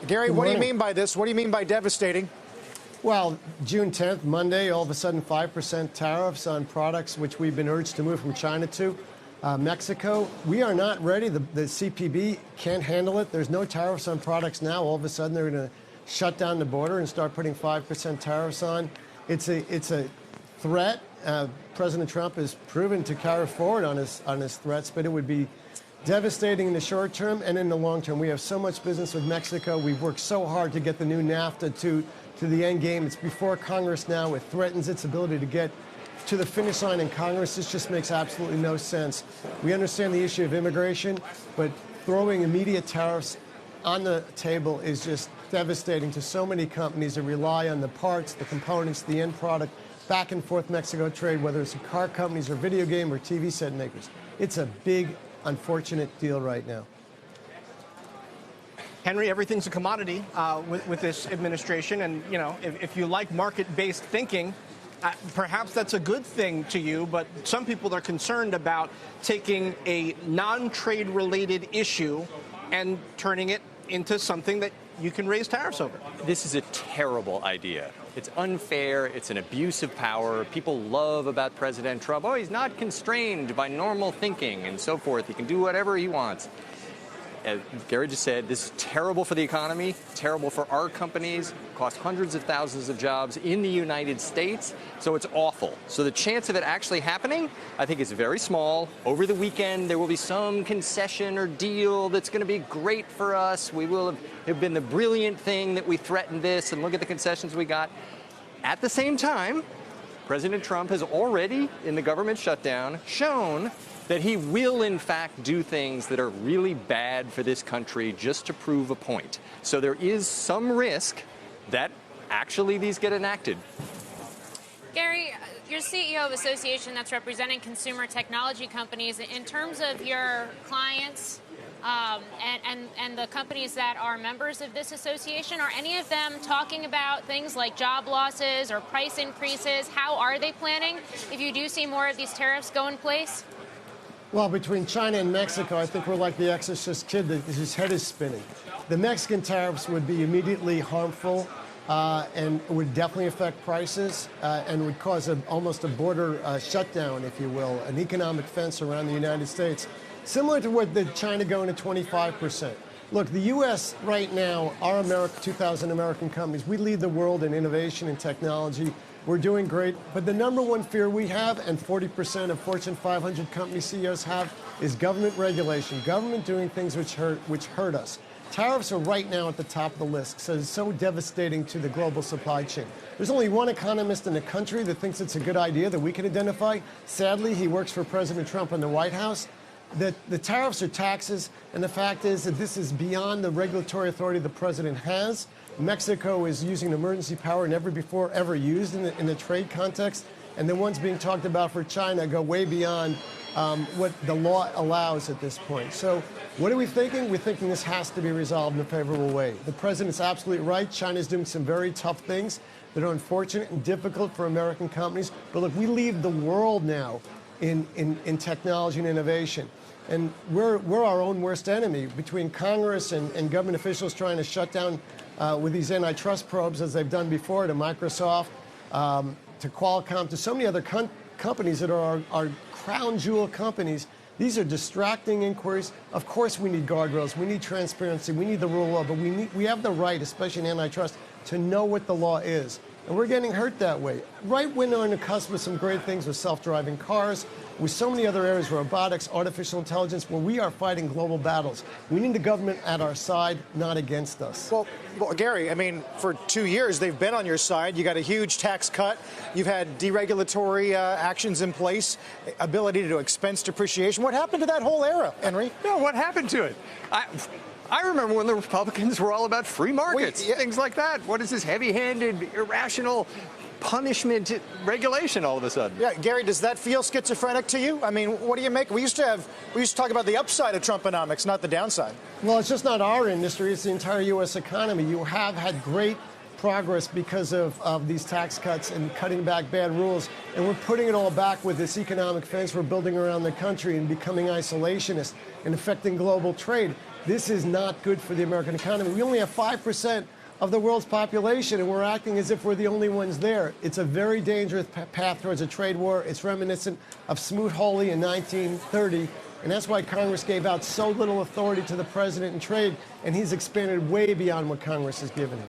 Gary, what do you mean by this? What do you mean by devastating? Well, June 10th, Monday, all of a sudden 5% tariffs on products which we've been urged to move from China to Mexico. We are not ready. The CPB can't handle it. There's no tariffs on products now. All of a sudden, they're going to shut down the border and start putting 5% tariffs on. It's a threat. President Trump has proven to carry forward on his threats, but it would be devastating in the short term and in the long term. We have so much business with Mexico. We've worked so hard to get the new NAFTA to the end game. It's before Congress now. It threatens its ability to get to the finish line in Congress. This just makes absolutely no sense. We understand the issue of immigration, but throwing immediate tariffs on the table is just devastating to so many companies that rely on the parts, the components, the end product, back and forth Mexico trade, whether it's car companies or video game or TV set makers. It's a big, unfortunate deal right now. Henry, everything's a commodity with this administration. And, you know, if you like market-based thinking, perhaps that's a good thing to you. But some people are concerned about taking a non-trade related issue and turning it into something that you can raise tariffs over. This is a terrible idea. It's unfair. It's an abuse of power. People love about President Trump. Oh, he's not constrained by normal thinking and so forth. He can do whatever he wants. As Gary just said, this is terrible for the economy, terrible for our companies, cost hundreds of thousands of jobs in the United States, so it's awful. So the chance of it actually happening, I think, is very small. Over the weekend, there will be some concession or deal that's going to be great for us. We will have been the brilliant thing that we threatened this, and look at the concessions we got. At the same time, President Trump has already, in the government shutdown, shown that he will, in fact, do things that are really bad for this country just to prove a point. So there is some risk that actually these get enacted. Gary, you're CEO of an association that's representing consumer technology companies. In terms of your clients and the companies that are members of this association, are any of them talking about things like job losses or price increases? How are they planning if you do see more of these tariffs go in place? Well, between China and Mexico, I think we're like the exorcist kid that his head is spinning. The Mexican tariffs would be immediately harmful and would definitely affect prices and would cause almost a border shutdown, if you will, an economic fence around the United States, similar to what the China going to 25%. Look, the U.S. right now, our 2,000 American companies, we lead the world in innovation and technology. We're doing great, but the number one fear we have, and 40% of Fortune 500 company CEOs have, is government regulation, government doing things which hurt us. Tariffs are right now at the top of the list, so it's so devastating to the global supply chain. There's only one economist in the country that thinks it's a good idea that we can identify. Sadly, he works for President Trump in the White House. That the tariffs are taxes, and the fact is that this is beyond the regulatory authority the president has. Mexico is using emergency power never before ever used in the trade context, and the ones being talked about for China go way beyond what the law allows at this point. So what are we thinking? We're thinking this has to be resolved in a favorable way. The president's absolutely right. China's doing some very tough things that are unfortunate and difficult for American companies. But look, we lead the world now in technology and innovation. And we're our own worst enemy between Congress and government officials trying to shut down with these antitrust probes, as they've done before, to Microsoft, to Qualcomm, to so many other companies that are our crown jewel companies. These are distracting inquiries. Of course we need guardrails. We need transparency. We need the rule of law. But we have the right, especially in antitrust, to know what the law is. And we're getting hurt that way. Right when we're on the cusp of some great things with self-driving cars, with so many other areas, robotics, artificial intelligence, where we are fighting global battles. We need the government at our side, not against us. Well, Gary, I mean, for 2 years, they've been on your side. You got a huge tax cut. You've had deregulatory actions in place, ability to expense depreciation. What happened to that whole era, Henry? No, what happened to it? I remember when the Republicans were all about free markets, things like that. What is this heavy-handed, irrational punishment regulation all of a sudden? Yeah, Gary, does that feel schizophrenic to you? I mean, what do you make? We used to talk about the upside of Trumponomics, not the downside. Well, it's just not our industry. It's the entire U.S. economy. You have had great progress because of these tax cuts and cutting back bad rules. And we're putting it all back with this economic fence we're building around the country and becoming isolationist and affecting global trade. This is not good for the American economy. We only have 5% of the world's population, and we're acting as if we're the only ones there. It's a very dangerous path towards a trade war. It's reminiscent of Smoot-Hawley in 1930. And that's why Congress gave out so little authority to the president in trade, and he's expanded way beyond what Congress has given him.